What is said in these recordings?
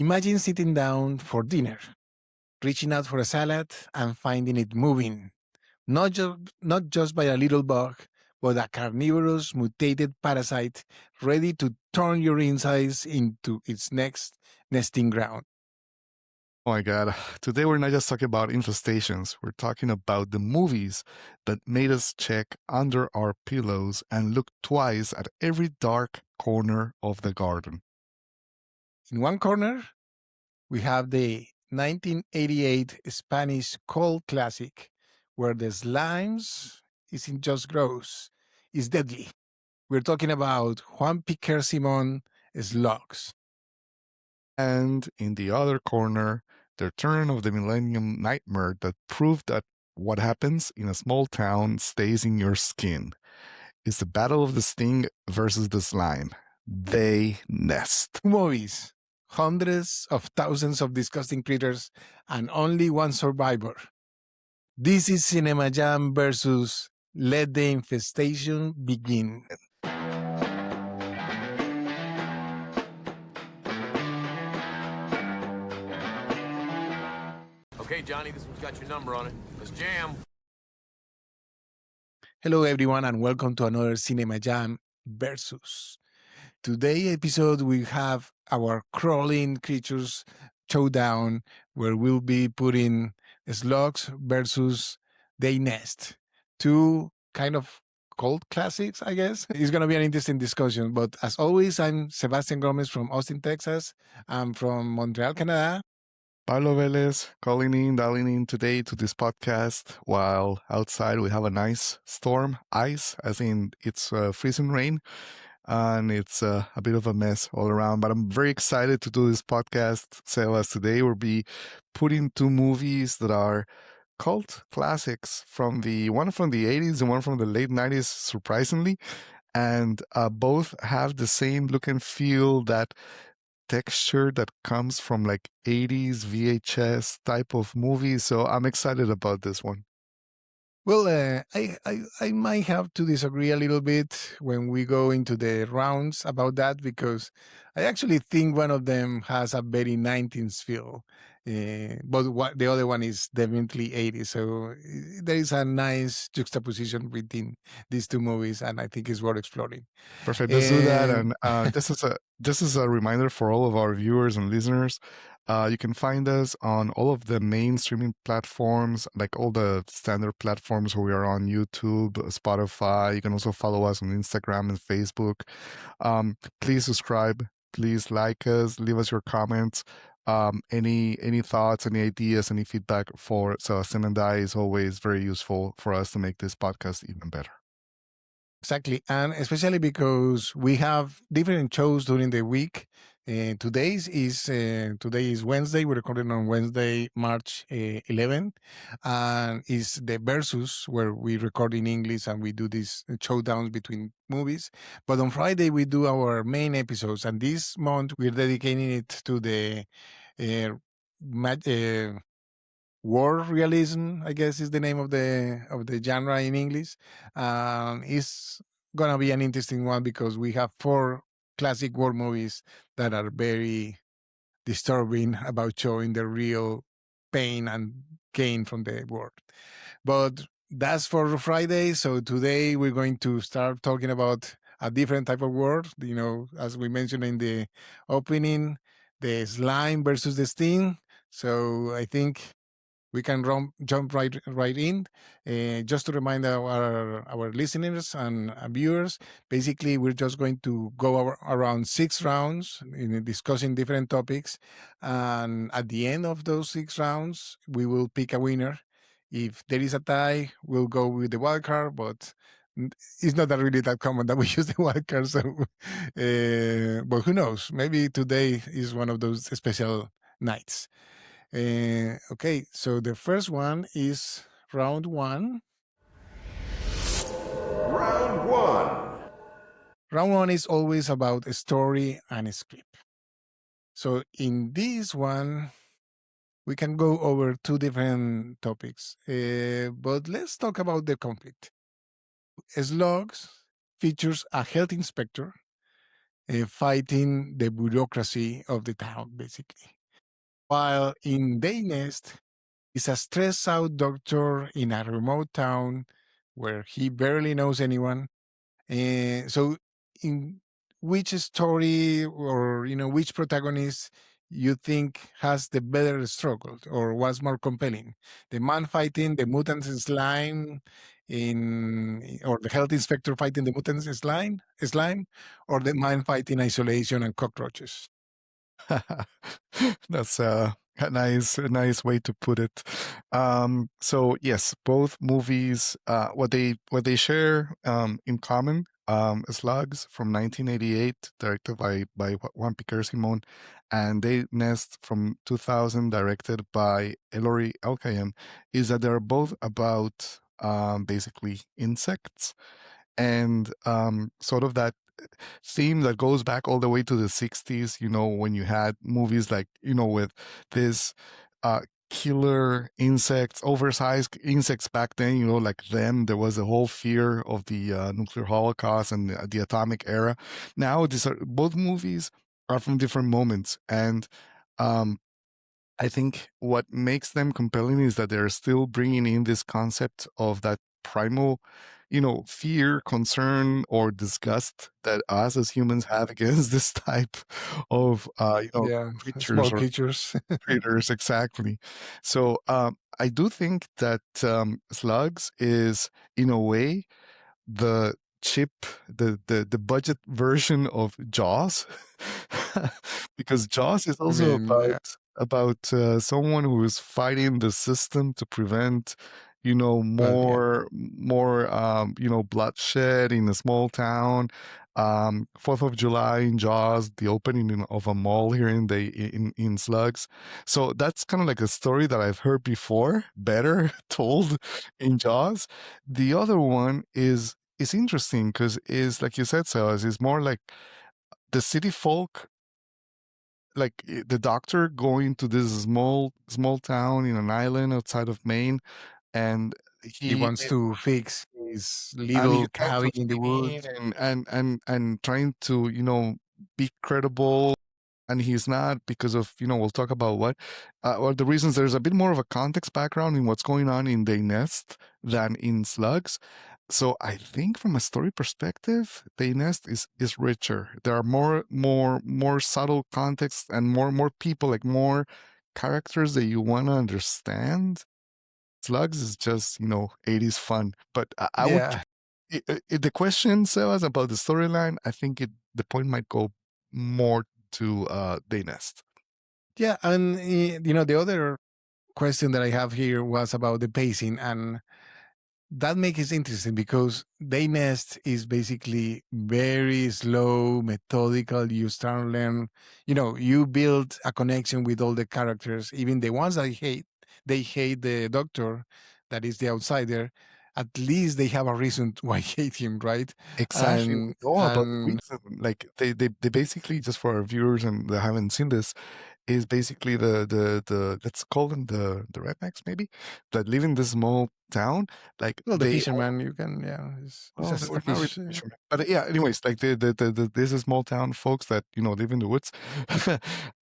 Imagine sitting down for dinner, reaching out for a salad and finding it moving, not just by a little bug, but a carnivorous mutated parasite ready to turn your insides into its next nesting ground. Oh my God. Today we're not just talking about infestations. We're talking about the movies that made us check under our pillows and look twice at every dark corner of the garden. In one corner, we have the 1988 Spanish cult classic, where the slimes isn't just gross, it's deadly. We're talking about Juan Piquer Simón Slugs. And in the other corner, the return of the millennium nightmare that proved that what happens in a small town stays in your skin. It's the battle of the sting versus the slime. They nest. Movies, hundreds of thousands of disgusting critters, and only one survivor. This is CinemaJam versus Let the Infestation Begin. Okay, Johnny, this one's got your number on it. Let's jam. Hello, everyone, and welcome to another CinemaJam versus. Today episode, we have our crawling creatures showdown, where we'll be putting slugs versus They Nest. Two kind of cult classics, I guess. It's going to be an interesting discussion. But as always, I'm Sebastian Gomez from Austin, Texas. I'm from Montreal, Canada. Pablo Vélez dialing in today to this podcast while outside we have a nice storm, ice, as in it's freezing rain, and it's a bit of a mess all around. But I'm very excited to do this podcast. Sebas, today we'll be putting two movies that are cult classics one from the 80s and one from the late 90s, surprisingly, and both have the same look and feel, that texture that comes from like 80s VHS type of movies. So I'm excited about this one. Well, I might have to disagree a little bit when we go into the rounds about that, because I actually think one of them has a very 19s feel, but the other one is definitely 80s. So there is a nice juxtaposition between these two movies, and I think it's worth exploring. Perfect. Let's do that. And just as a reminder for all of our viewers and listeners, you can find us on all of the main streaming platforms, like all the standard platforms where we are on YouTube, Spotify. You can also follow us on Instagram and Facebook. Please subscribe. Please like us. Leave us your comments. Any thoughts, any ideas, any feedback for Sebastian and I is always very useful for us to make this podcast even better. Exactly, and especially because we have different shows during the week. Today is Wednesday. We're recording on Wednesday, March 11th, and is the versus, where we record in English and we do these showdowns between movies. But on Friday we do our main episodes, and this month we're dedicating it to the war realism, I guess is the name of the genre in English. It's gonna be an interesting one because we have four classic war movies that are very disturbing about showing the real pain and gain from the war. But that's for Friday. So today we're going to start talking about a different type of war. You know, as we mentioned in the opening, the slime versus the sting. So I think we can jump right in. Just to remind our listeners and viewers, basically we're just going to go around 6 rounds in discussing different topics, and at the end of those 6 rounds, we will pick a winner. If there is a tie, we'll go with the wild card, but it's not really that common that we use the wild card. So, but who knows? Maybe today is one of those special nights. Okay, so the first one is round one. Round one. Round one is always about a story and a script. So in this one, we can go over two different topics, but let's talk about the conflict. Slugs features a health inspector fighting the bureaucracy of the town, basically. While in Daynest, he's a stressed out doctor in a remote town where he barely knows anyone. So, in which story or which protagonist you think has the better struggle or was more compelling? The man fighting the mutants in slime, or the health inspector fighting the mutants in slime, or the man fighting isolation and cockroaches? That's a nice way to put it. So yes, both movies, what they share in common, Slugs from 1988, directed by Juan Piquer Simón, and They Nest from 2000, directed by Eloy Alkayem, is that they're both about basically insects and sort of that theme that goes back all the way to the 60s, when you had movies like, with this uh, killer insects, oversized insects back then, like them. There was a whole fear of the nuclear holocaust and the atomic era. Now, both movies are from different moments. And um, I think what makes them compelling is that they're still bringing in this concept of that primal, fear, concern, or disgust that us as humans have against this type of, Yeah, creatures small or creatures. predators. Exactly. So I do think that Slugs is, in a way, the cheap, the budget version of Jaws, because Jaws is I also mean, yeah, about someone who is fighting the system to prevent, but yeah, more bloodshed in a small town. 4th of July in Jaws, the opening of a mall here in Slugs. So that's kind of like a story that I've heard before, better told in Jaws. The other one is interesting because is like you said, Sebas, is more like the city folk, like the doctor going to this small town in an island outside of Maine, and he he wants to fix his and he's little trying to cabin in the fit in woods. and trying to be credible, and he's not because of we'll talk about what or the reasons. There's a bit more of a context background in what's going on in They Nest than in Slugs. So I think from a story perspective, They Nest is richer. There are more subtle context and more people, like more characters that you want to understand. Slugs is just 80s fun. But I would Yeah, the question, Sebas, about the storyline, I think the point might go more to They Nest. yeah, and the other question that I have here was about the pacing, and that makes it interesting because Day Nest is basically very slow, methodical. You start to learn, you build a connection with all the characters, even the ones that hate. They hate the doctor, that is the outsider. At least they have a reason why hate him, right? Exactly. We And know about the and reason. Like they basically, just for our viewers and that haven't seen this, is basically the let's call them the rednecks maybe, that live in this small town. Like well, the fisherman, you can, yeah, it's well, they just a were not really fish. fishermen. But yeah, anyways, like this is small town folks that live in the woods.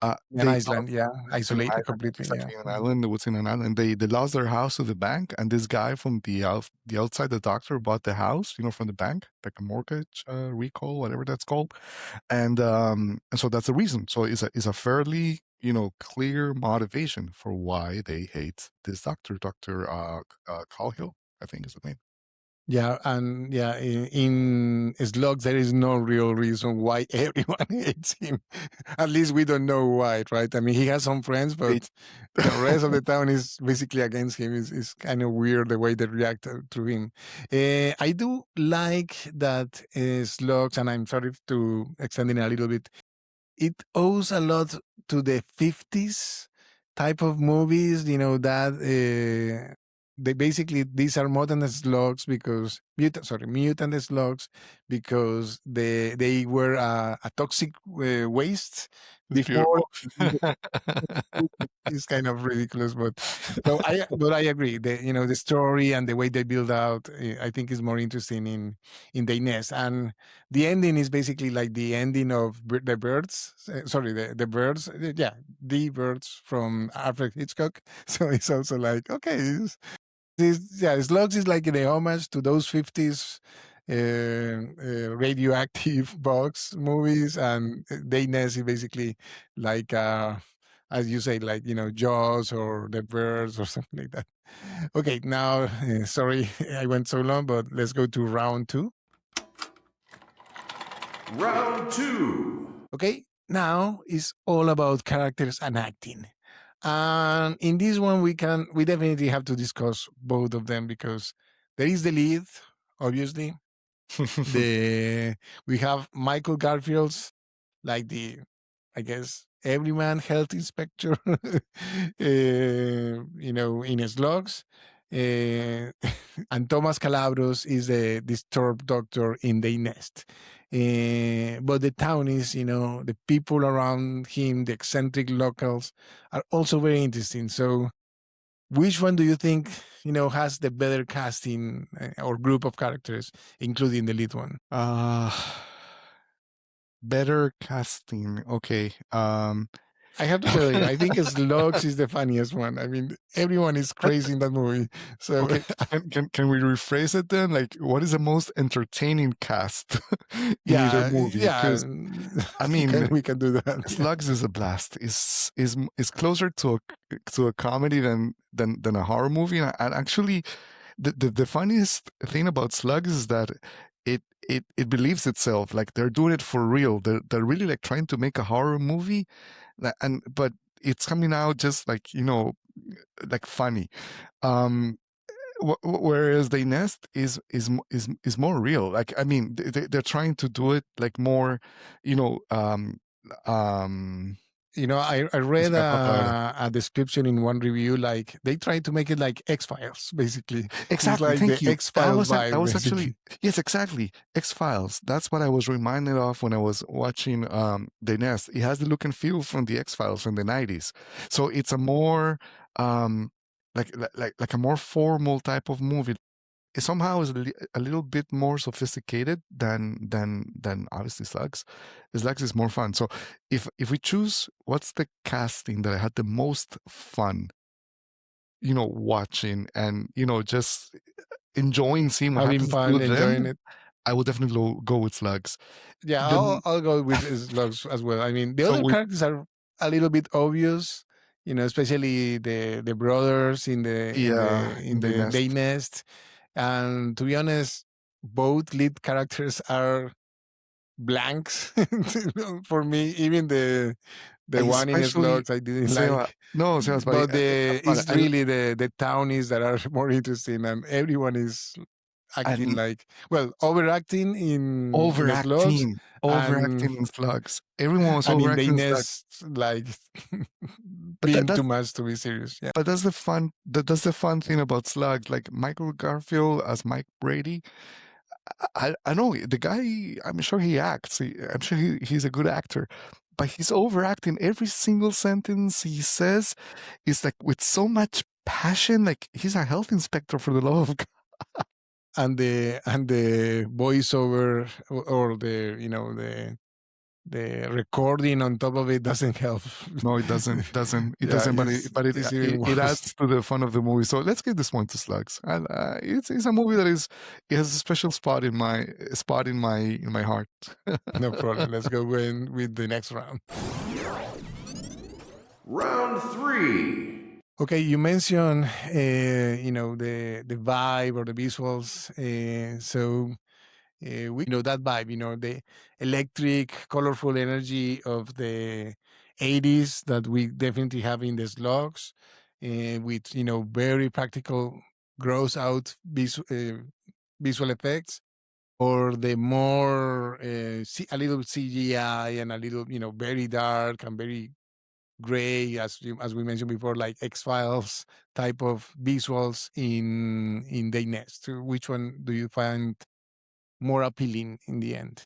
An They Iceland, yeah, in an isolated island, completely, yeah. exactly, in an island, the woods in an island. They lost their house to the bank, and this guy from the outside, the doctor, bought the house, from the bank, like a mortgage recall, whatever that's called, and so that's the reason. So it's a fairly clear motivation for why they hate this doctor, Doctor Cahill, I think is the name. Yeah, and yeah, in Slugs, there is no real reason why everyone hates him. At least we don't know why, right? I mean, he has some friends, They but the rest of the town is basically against him. Is kind of weird the way they react to him. I do like that Slugs, and I'm sorry to extend it a little bit. It owes a lot to the 50s type of movies, that they basically, these are mutant slugs because mutant slugs because they were a toxic waste It's before beautiful. it's kind of ridiculous, but I agree. The story and the way they build out, I think is more interesting in the nest. And the ending is basically like the ending of the birds. Sorry, the birds. Yeah, the birds from Alfred Hitchcock. So it's also like, okay, Slugs is like the homage to those 50s radioactive box movies, and Dayness is basically like, as you say, like, Jaws or The Birds or something like that. Okay, now, sorry I went so long, but let's go to round two. Round 2. Okay, now it's all about characters and acting. And in this one, we definitely have to discuss both of them, because there is the lead, obviously. We have Michael Garfield's, like, the, I guess, everyman health inspector, in Slugs. Uh, and Thomas Calabros is the disturbed doctor in The Nest. But the town is, the people around him, the eccentric locals, are also very interesting. So, which one do you think, has the better casting or group of characters, including the lead one? Better casting. Okay. I have to tell you, I think Slugs is the funniest one. I mean, everyone is crazy in that movie. So, Okay, can we rephrase it then? Like, what is the most entertaining cast in either movie? yeah, Because I mean, we can do that. Slugs is a blast. Is closer to a comedy than a horror movie. And actually, the funniest thing about Slugs is that it believes itself. Like, they're doing it for real. They're really like trying to make a horror movie, but it's coming out just like, like funny. Whereas The Nest is more real. Like, I mean, they're trying to do it like more, you know, um, I read a description in one review, like they tried to make it like X-Files, basically. It's exactly. like the Thank you. X-Files That vibe, was basically. actually, yes, exactly. X-Files. That's what I was reminded of when I was watching The Nest. It has the look and feel from the X-Files from the 90s. So it's a more like a more formal type of movie. It somehow is a little bit more sophisticated than obviously Slugs. Slugs is more fun. So if we choose what's the casting that I had the most fun, watching and just enjoying seeing what Having happens to fun, enjoying them, it. I would definitely go with Slugs. Yeah, Then I'll go with Slugs as well. I mean, the so other we characters are a little bit obvious, especially the brothers in the in yeah, the in in The the Nest. Day Nest. And to be honest, both lead characters are blanks for me. Even the one in Especially Slugs I didn't Seba, like. no, Sebas, But but it's really the townies that are more interesting, and everyone is acting and like, well, overacting in Slugs, overacting and in Slugs. Everyone was in overacting in Slugs. Dayness, like, But being that's too much to be serious. Yeah. but that's the fun that's the fun thing about Slugs. Like Michael Garfield as Mike Brady. I know the guy. I'm sure he acts. I'm sure he's a good actor, but he's overacting every single sentence he says. Is like with so much passion. Like he's a health inspector, for the love of God. And the voiceover, or the recording on top of it doesn't help. No, it doesn't. It Yeah, doesn't. it's even It worse. adds to the fun of the movie. So let's give this one to Slugs. And it's a movie that it has a special spot in my heart. No problem. Let's go in with the next round. Round 3. Okay, you mentioned, the vibe or the visuals. So we know that vibe, the electric, colorful energy of the 80s that we definitely have in the Slugs, with, very practical, gross out visual effects, or the more a little CGI and a little, very dark and very gray, as we mentioned before, like X-Files type of visuals in the Nest. So which one do you find more appealing in the end?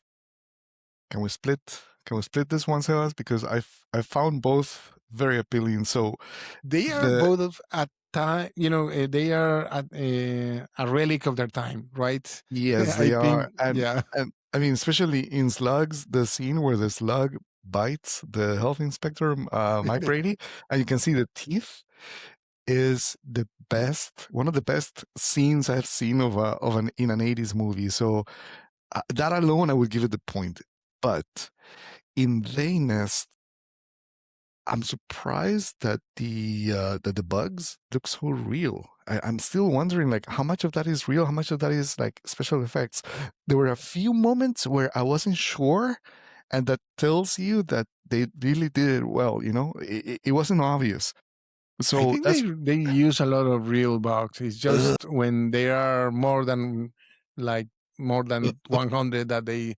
Can we split? Can we split this one, Sebas? Because I found both very appealing. So They are the both of at time, they are at a relic of their time, right? yes, I they are, think, yeah. and I mean, especially in Slugs, the scene where the slug bites the health inspector, Mike Brady, and you can see the teeth is the best, one of the best scenes I've seen of an in an 80s movie. So that alone, I would give it the point. But in They Nest, I'm surprised that the bugs look so real. I'm still wondering, like, how much of that is real, how much of that is like special effects. There were a few moments where I wasn't sure, and that tells you that they really did it well. It wasn't obvious. I So think that's they use a lot of real bugs. It's just when there are like more than 100 that they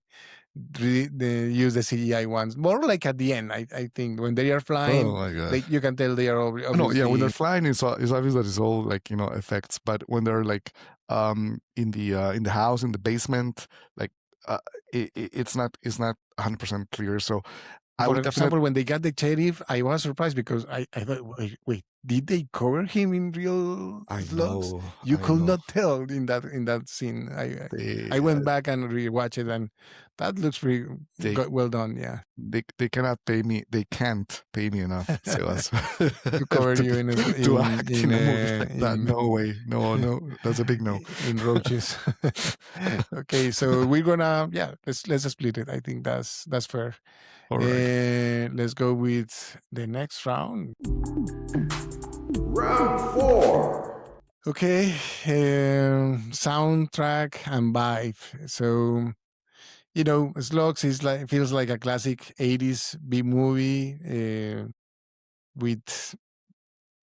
use the CGI ones. More like at the end, I think when they are oh flying, my god. you can tell they are No, yeah, when they're obviously. flying, it's obvious that it's all like effects. But when they're like in the house in the basement, like uh, it's not 100% clear. So I For would definitely. example, when they got the sheriff, I was surprised because I thought, wait, did they cover him in real slugs? You I could know. not tell in that scene. They I went back and rewatched it, and that looks pretty they well done. Yeah, they cannot pay me. They can't pay me enough, Sebas, to cover to you be, to act in a movie like that. No way. No, no. That's a big no. in roaches. Okay, so we're gonna let's split it. I think that's fair. All right. Let's go with the next round. Round 4. Okay, soundtrack and vibe. So Slugs is like feels like a classic '80s B movie with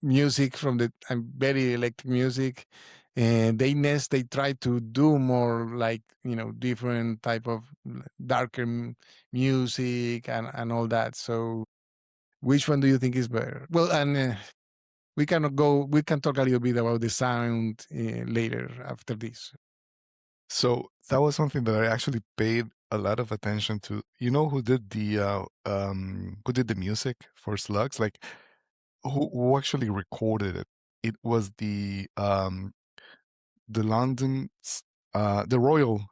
music from the very electric music. And they try to do more like different type of darker music and all that. So which one do you think is better? Well, and we can talk a little bit about the sound later after this. So that was something that I actually paid a lot of attention to. You know who did the music for Slugs? Like who actually recorded it? It was the London the Royal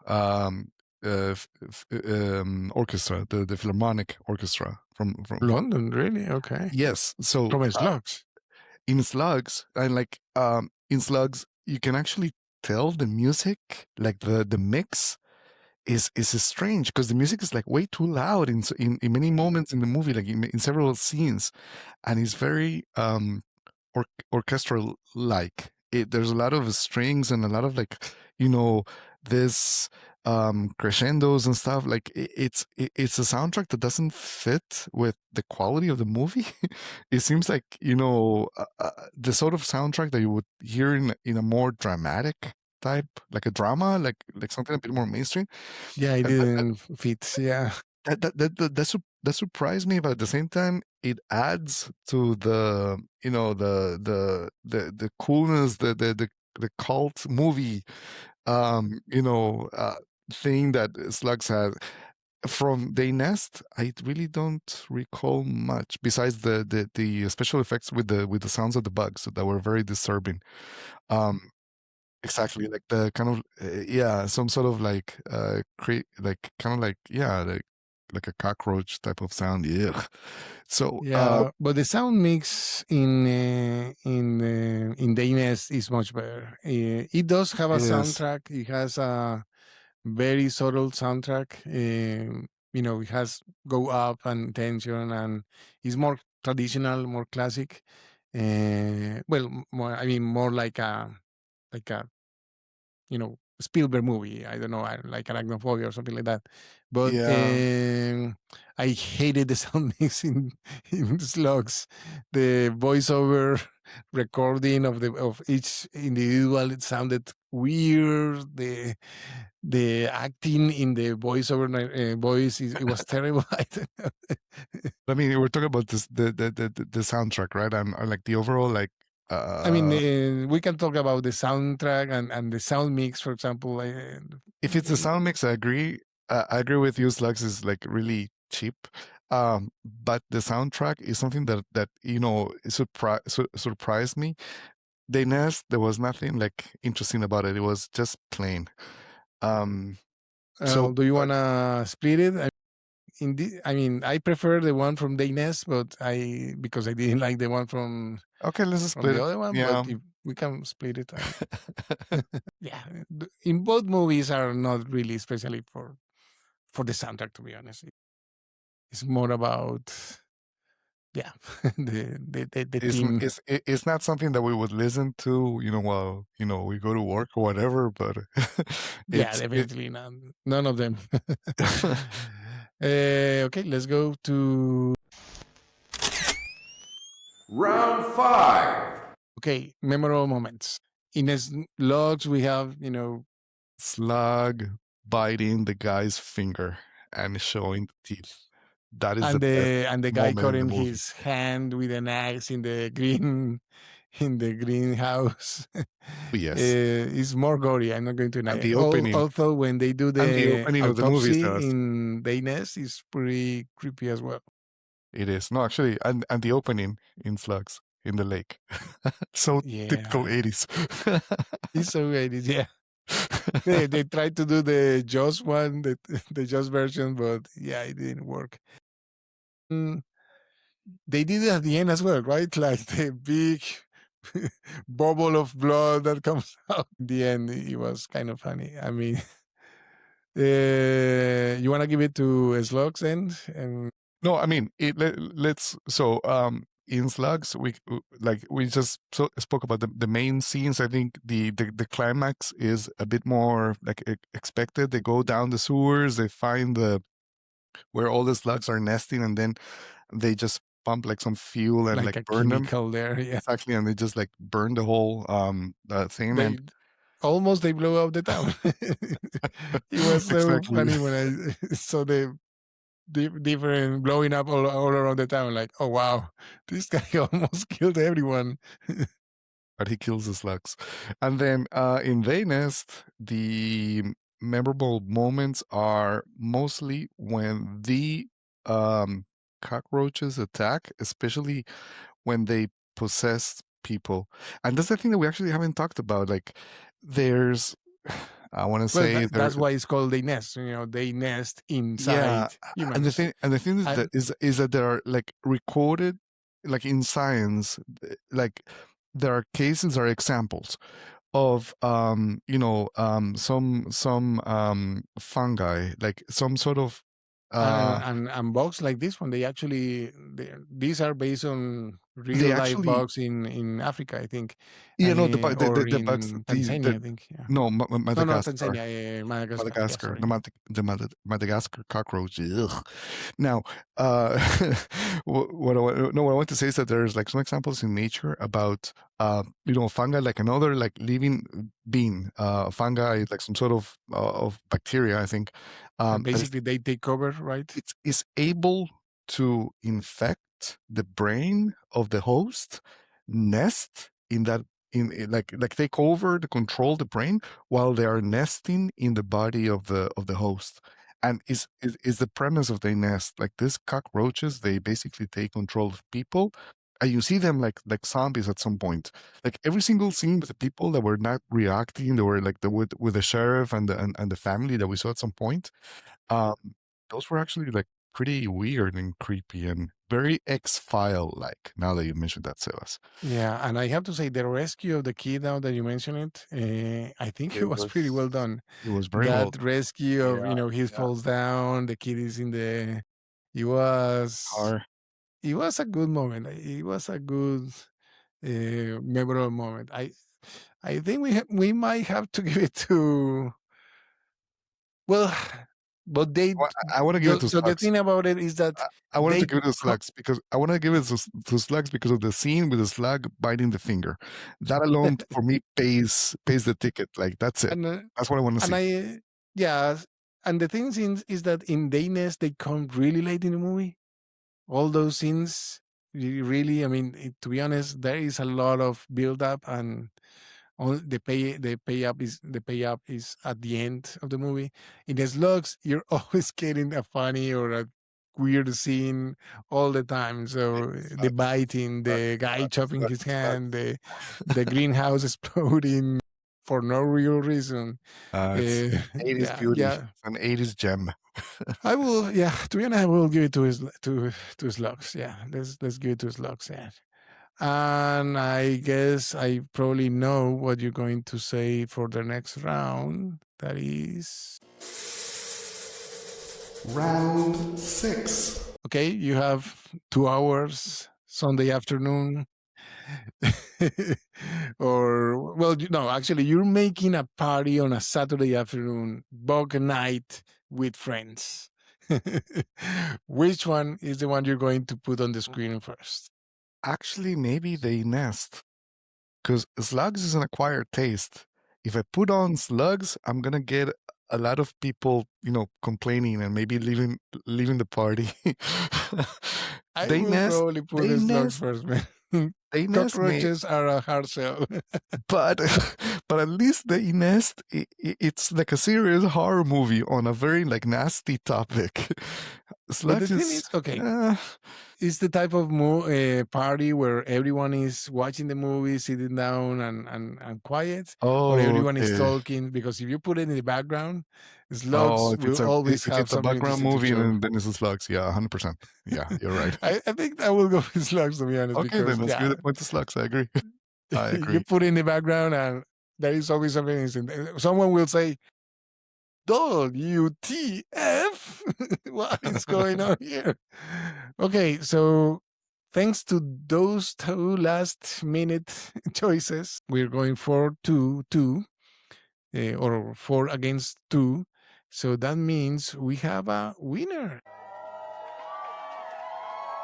Orchestra, the Philharmonic Orchestra from London, really? Okay. yes. So From Slugs. in Slugs, and like in Slugs, you can actually tell the music, like the mix is strange because the music is like way too loud in many moments in the movie, like in several scenes, and it's very orchestral like. There's a lot of strings and a lot of like this crescendos and stuff. Like it's a soundtrack that doesn't fit with the quality of the movie. It seems like the sort of soundtrack that you would hear in a more dramatic type, like a drama, like something a bit more mainstream. Yeah, it And didn't fit. Yeah. that surprised me, but at the same time, it adds to the the coolness, the cult movie, thing that Slugs had. From They Nest, I really don't recall much besides the special effects with the sounds of the bugs that were very disturbing. Um, Exactly, like the kind of some sort of like like kind of like like a cockroach type of sound. Yeah. So Yeah, but the sound mix in the Ines is much better. It does have a yes, soundtrack. It has a very subtle soundtrack. It has go up and tension, and it's more traditional, more classic. More, I mean, more like a Spielberg movie. I don't know, like Arachnophobia or something like that. But yeah, I hated the sound mix in Slugs. The voiceover recording of each individual, it sounded weird. The acting in the voiceover voice, it was terrible. I don't know. I mean, we're talking about this the soundtrack, right? And like the overall like I mean, uh we can talk about the soundtrack and the sound mix, for example. if it's the sound mix, I agree. I agree with you. Slugs is like really cheap. But the soundtrack is something that surprised me. They Nest, there was nothing like interesting about it. It was just plain. So Do you want to split it? I prefer the one from Dayness, but because I didn't like the one from okay, let's just split the it. other one. Yeah. But if we can split it, yeah. In both movies are not really, especially for the soundtrack. To be honest, it's more about the theme. It's not something that we would listen to, while we go to work or whatever. But Yeah, it's definitely not. None of them. Okay, let's go to Round 5. okay, memorable moments. In Slugs, we have Slug biting the guy's finger and showing the teeth. That is and the best the guy moment in the cutting movie. his hand with an axe in the greenhouse. Yes. It's more gory. I'm not going to And deny the it. opening, Also, when they do and the the opening of the movie autopsy does. in Dayness, is pretty creepy as well. It is. No, actually, and the opening in Slugs in the lake. So typical Yeah. 80s. It's so great. Yeah. They tried to do the Jaws one, the Jaws version, but yeah, it didn't work. They did it at the end as well, right? Like the big bubble of blood that comes out in the end. It was kind of funny. I mean, you want to give it to Slugs then? And No, I mean, let's so in Slugs we just spoke about the main scenes. I think the climax is a bit more like expected. They go down the sewers, they find where all the slugs are nesting, and then they just pump like some fuel and like a burn them. chemical there, yeah. Exactly, and they just like burn the whole thing. They almost they blow up the town. It was so Exactly. funny when I saw the different blowing up all around the town. Like, oh wow, this guy almost killed everyone. But he kills the slugs. And then in They Nest, the memorable moments are mostly when the cockroaches attack, especially when they possess people. And that's the thing that we actually haven't talked about. Like, there's, I want to say that's why it's called They Nest. They nest inside humans. And the thing is that there are like recorded, like in science, like there are cases or examples of some fungi, like some sort of and bugs like this one. These are based on real life bugs in Africa, I think. Yeah, no, or the in bugs, Tanzania, I think. Yeah. No, No, Madagascar. Tanzania, Madagascar. The Madagascar cockroach. Ugh. Now, what I want to say is that there's like some examples in nature about fungi, like another like living being, fungi, like some sort of bacteria, I think. Basically, they take over, right? It's able to infect the brain of the host, nest in that like take over the control the brain while they are nesting in the body of the host. And is the premise of the nest. Like these cockroaches, they basically take control of people, and you see them like zombies at some point. Like every single scene with the people that were not reacting, they were like with the sheriff and the family that we saw at some point. Those were actually like pretty weird and creepy and very X-File like, now that you mentioned that, Sebas. Yeah, and I have to say the rescue of the kid, now that you mention it, I think it was pretty well done. It was very well That rescue of he falls down, the kid is in the. It was a good moment. It was a good memorable moment. I think we might have to give it to. Well, but I want to give it to so the Slugs. thing about it is that I wanted to give it to Slugs because I want to give it to Slugs because of the scene with the slug biting the finger. That alone for me pays the ticket. Like that's it. That's what I want to see. And the thing is that in Dayness they come really late in the movie. All those scenes, really. I mean, to be honest, there is a lot of build up, and the payoff is at the end of the movie. In the Slugs, you're always getting a funny or a weird scene all the time. So the biting, the guy chopping his hand, the greenhouse exploding for no real reason. It's 80s Yeah, beauty, yeah. an 80s gem. I will, yeah. To be honest, I will give it to Slugs. Yeah, let's give it to Slugs. Yeah. And I guess I probably know what you're going to say for the next round. That is Round 6. okay. You have 2 hours Sunday afternoon, or well, no, actually, you're making a party on a Saturday afternoon, bug night with friends. Which one is the one you're going to put on the screen first? Actually, maybe they nest. Because Slugs is an acquired taste. If I put on Slugs, I'm gonna get a lot of people, complaining and maybe leaving the party. I They will nest. probably put They the Slugs nest. first, man. They nest, Cockroaches are a hard sell. but but at least they nest. It's like a serious horror movie on a very nasty topic. But the Slugs thing is is, okay, it's the type of party where everyone is watching the movie, sitting down and quiet, or everyone is okay. talking. Because if you put it in the background, Oh, Slugs will always if have it's a something background interesting to movie, show. then it's a Slugs. Yeah, 100%. Yeah, you're right. I think I will go with Slugs, to be honest, Okay, then because let's give yeah, the point to Slugs. I agree. I you agree. put it in the background and there is always something interesting. Someone will say, WTF? What is going on here? Okay, so thanks to those 2 last-minute choices, we're going 4-2-2, or 4 against 2. So that means we have a winner.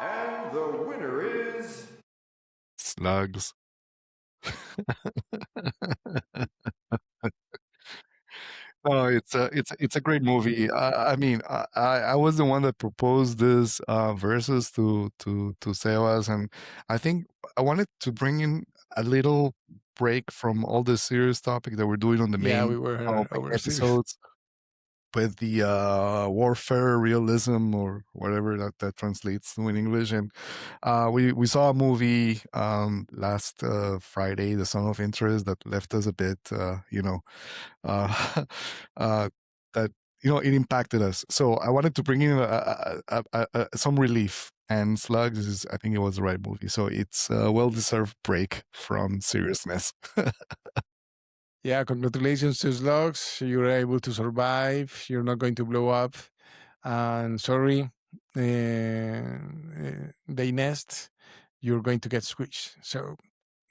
And the winner is. Slugs. No, it's a great movie. I mean, I was the one that proposed this versus to Sebas, and I think I wanted to bring in a little break from all the serious topic that we're doing on the Yeah, main we were main overseas. episodes with the warfare realism or whatever that translates to in English. And we saw a movie last Friday, The Song of Interest, that left us a bit, uh, that it impacted us. So I wanted to bring in some relief. And Slugs I think it was the right movie. So it's a well-deserved break from seriousness. Yeah, congratulations to Slugs. You were able to survive. You're not going to blow up. And sorry, they nest. You're going to get squished. So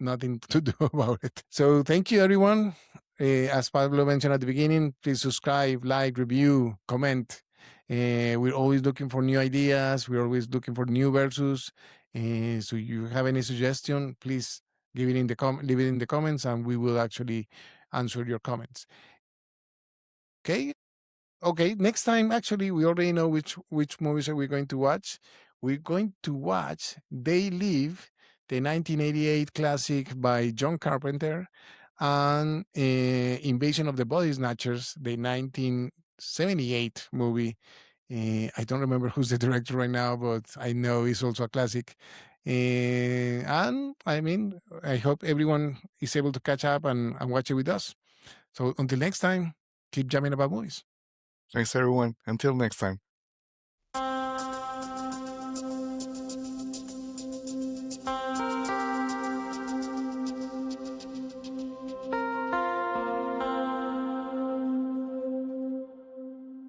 nothing to do about it. So thank you, everyone. As Pablo mentioned at the beginning, please subscribe, like, review, comment. We're always looking for new ideas. We're always looking for new versus. So you have any suggestion, please give it in the leave it in the comments, and we will actually answer your comments. Okay, next time, actually, we already know which movies are we going to watch. We're going to watch They Live, the 1988 classic by John Carpenter, and Invasion of the Body Snatchers, the 1978 movie. I don't remember who's the director right now, but I know it's also a classic. And I mean, I hope everyone is able to catch up and watch it with us. So until next time, keep jamming about movies. Thanks, everyone. Until next time.